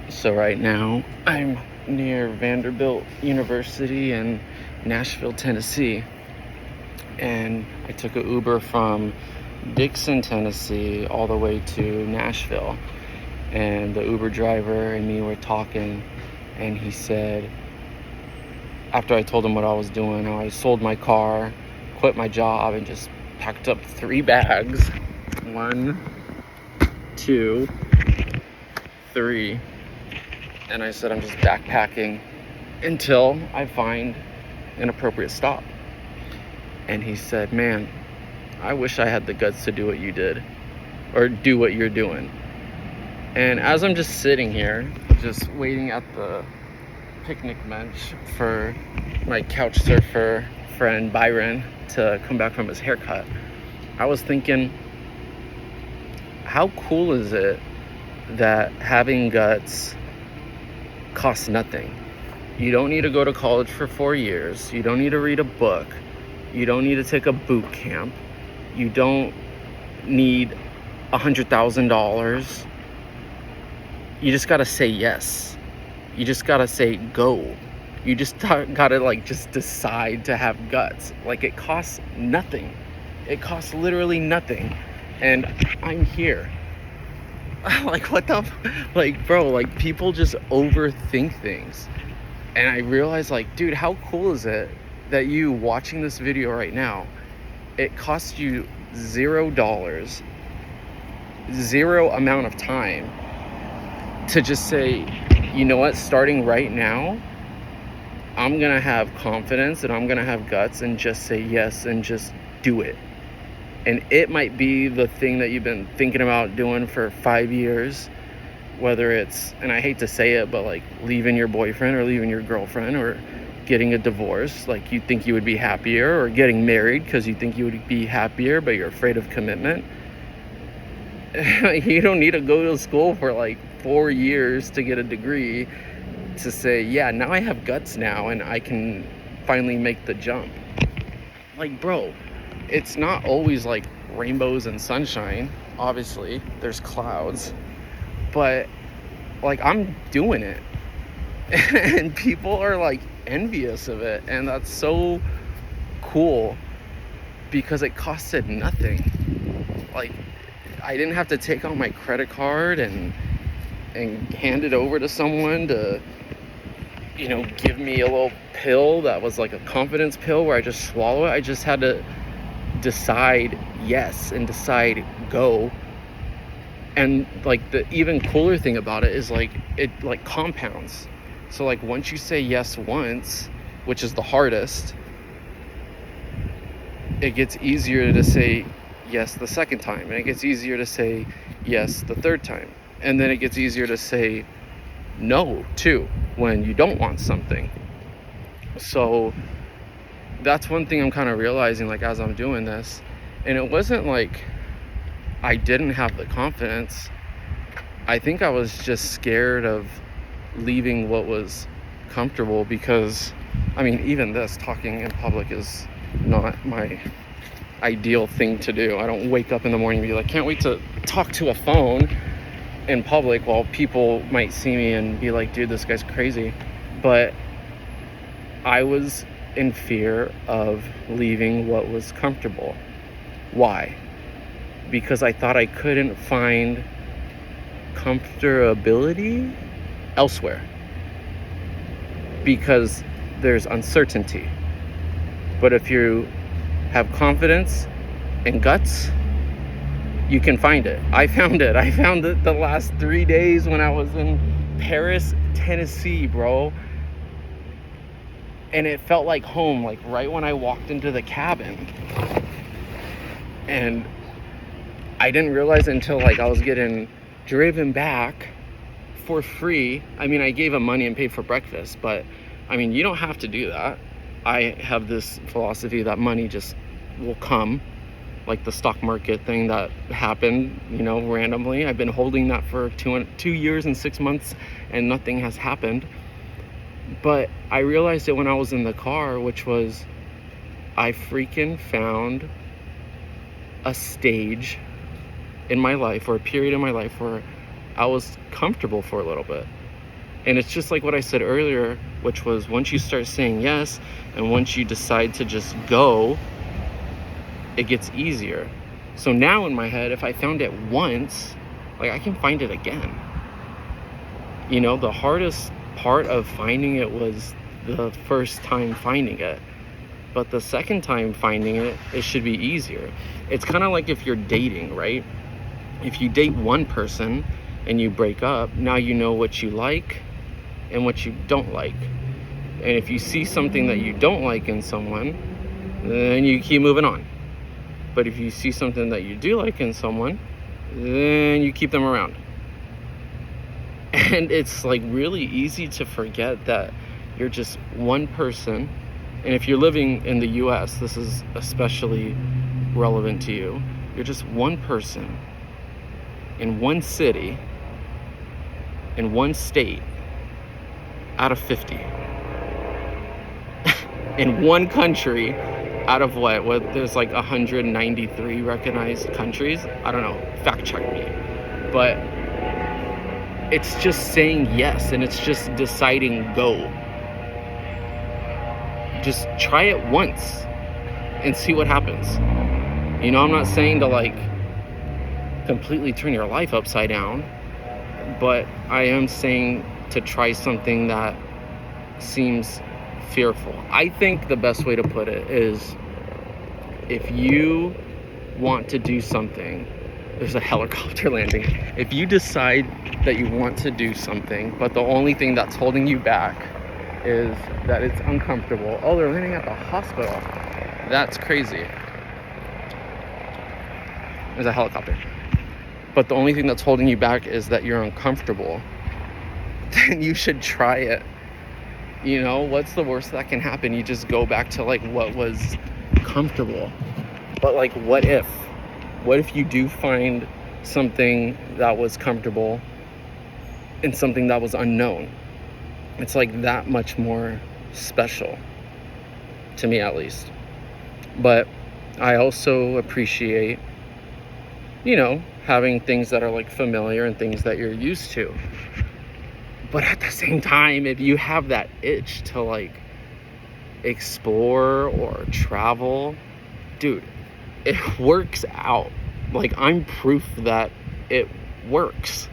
So right now I'm near Vanderbilt University in Nashville, Tennessee. And I took an Uber from Dixon, Tennessee all the way to Nashville. And the Uber driver and me were talking, and he said, after I told him what I was doing, I sold my car, quit my job, and just packed up 3 bags. 1, 2, 3. And I said I'm just backpacking until I find an appropriate stop. And he said, man, I wish I had the guts to do what you did, or do what you're doing. And as I'm just sitting here, just waiting at the picnic bench for my couch surfer friend Byron to come back from his haircut, I was thinking, how cool is it that having guts costs nothing? You don't need to go to college for 4 years. You don't need to read a book. You don't need to take a boot camp. You don't need $100,000. You just gotta say yes. You just gotta say go. You just gotta just decide to have guts. It costs nothing. It costs literally nothing. And I'm here. What the, bro, people just overthink things. And I realized, dude, how cool is it that you watching this video right now, it costs you $0, zero amount of time to just say, you know what, starting right now, I'm gonna have confidence and I'm gonna have guts and just say yes and just do it. And it might be the thing that you've been thinking about doing for 5 years, whether it's, and I hate to say it, but leaving your boyfriend or leaving your girlfriend or getting a divorce. You think you would be happier, or getting married because you think you would be happier, but you're afraid of commitment. You don't need to go to school for 4 years to get a degree to say, yeah, now I have guts now and I can finally make the jump. Bro, it's not always rainbows and sunshine. Obviously there's clouds, but I'm doing it and people are envious of it, and that's so cool because it costed nothing. I didn't have to take out my credit card and hand it over to someone to give me a little pill that was a confidence pill where I just swallow it. I just had to decide yes and decide go. And the even cooler thing about it is it compounds. So once you say yes once, which is the hardest, it gets easier to say yes the second time, and it gets easier to say yes the third time, and then it gets easier to say no too when you don't want something. So that's one thing I'm kind of realizing as I'm doing this. And it wasn't I didn't have the confidence. I think I was just scared of leaving what was comfortable, because even this talking in public is not my ideal thing to do. I don't wake up in the morning and be can't wait to talk to a phone in public, while people might see me and be dude, this guy's crazy. But I was in fear of leaving what was comfortable. Why? Because I thought I couldn't find comfortability elsewhere, because there's uncertainty. But if you have confidence and guts, you can find it. I found it. I found it the last 3 days when I was in Paris, Tennessee, bro. And it felt like home, right when I walked into the cabin. And I didn't realize until I was getting driven back for free. I gave him money and paid for breakfast, but you don't have to do that. I have this philosophy that money just will come, the stock market thing that happened, randomly. I've been holding that for 2 years and 6 months, and nothing has happened. But I realized it when I was in the car, which was, I freaking found a stage in my life, or a period in my life, where I was comfortable for a little bit. And it's just like what I said earlier, which was once you start saying yes and once you decide to just go, it gets easier. So now in my head, if I found it once, like I can find it again. You know, the hardest part of finding it was the first time finding it. But the second time finding it, it should be easier. It's kind of like if you're dating, right? If you date one person and you break up, now you know what you like and what you don't like. And if you see something that you don't like in someone, then you keep moving on. But if you see something that you do like in someone, then you keep them around. And it's like really easy to forget that you're just one person. And if you're living in the US, this is especially relevant to you. You're just one person in one city, in one state, out of 50. In one country, out of what there's like 193 recognized countries. I don't know, fact check me. But it's just saying yes, and it's just deciding go. Just try it once and see what happens. You know, I'm not saying to like completely turn your life upside down, but I am saying to try something that seems fearful. I think the best way to put it is, if you want to do something, there's a helicopter landing. If you decide that you want to do something, but the only thing that's holding you back is that it's uncomfortable. Oh, they're landing at the hospital. That's crazy. There's a helicopter. But the only thing that's holding you back is that you're uncomfortable. Then you should try it. You know, what's the worst that can happen? You just go back to like what was comfortable. But like, what if you do find something that was comfortable and something that was unknown? It's like that much more special, to me at least. But I also appreciate, you know, having things that are like familiar and things that you're used to. But at the same time, if you have that itch to like explore or travel, dude, it works out. Like, I'm proof that it works.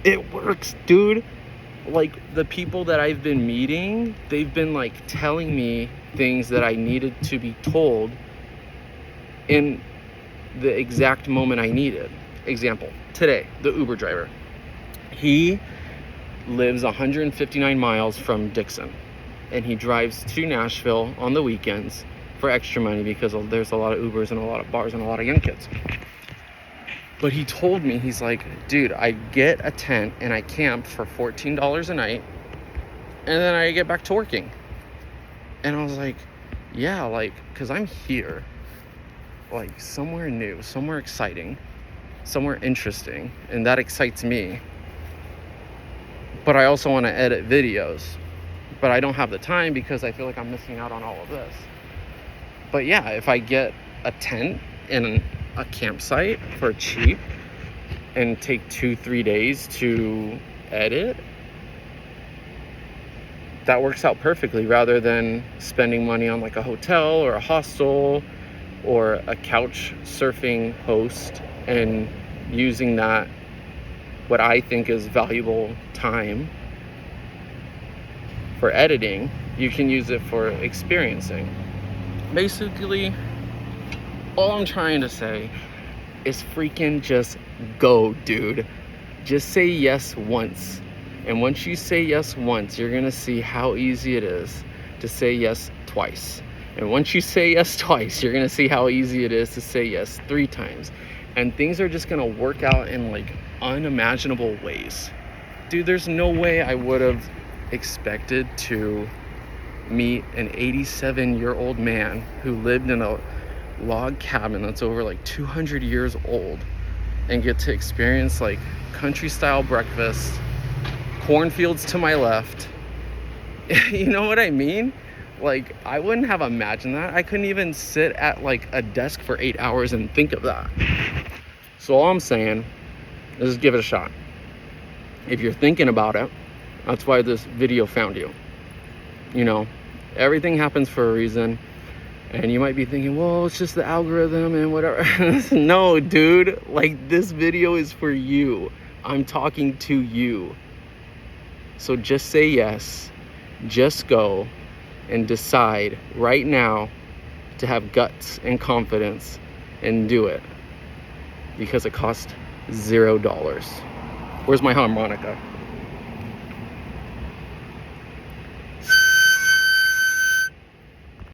It works, dude. Like, the people that I've been meeting, they've been like telling me things that I needed to be told in the exact moment I needed. Example, today, the Uber driver. He lives 159 miles from Dixon, and he drives to Nashville on the weekends for extra money because there's a lot of Ubers and a lot of bars and a lot of young kids. But he told me, he's like, dude, I get a tent and I camp for $14 a night, and then I get back to working. And I was like, yeah, like, because I'm here, like, somewhere new, somewhere exciting, somewhere interesting, and that excites me. But I also want to edit videos, but I don't have the time because I feel like I'm missing out on all of this. But yeah, if I get a tent and a campsite for cheap and take 2-3 days to edit, that works out perfectly, rather than spending money on like a hotel or a hostel or a couch surfing host and using that, what I think is valuable time for editing. You can use it for experiencing. Basically, all I'm trying to say is freaking just go, dude. Just say yes once. And once you say yes once, you're gonna see how easy it is to say yes twice. And once you say yes twice, you're gonna see how easy it is to say yes 3 times. And things are just gonna work out in like unimaginable ways. Dude, there's no way I would have expected to meet an 87-year-old man who lived in a log cabin that's over like 200 years old and get to experience like country style breakfast, cornfields to my left. You know what I mean? Like, I wouldn't have imagined that. I couldn't even sit at like a desk for 8 hours and think of that. So all I'm saying is give it a shot. If you're thinking about it, that's why this video found you. You know, everything happens for a reason. And you might be thinking, well, it's just the algorithm and whatever. No, dude, like, this video is for you. I'm talking to you. So just say yes. Just go and decide right now to have guts and confidence and do it. Because it costs $0. Where's my harmonica?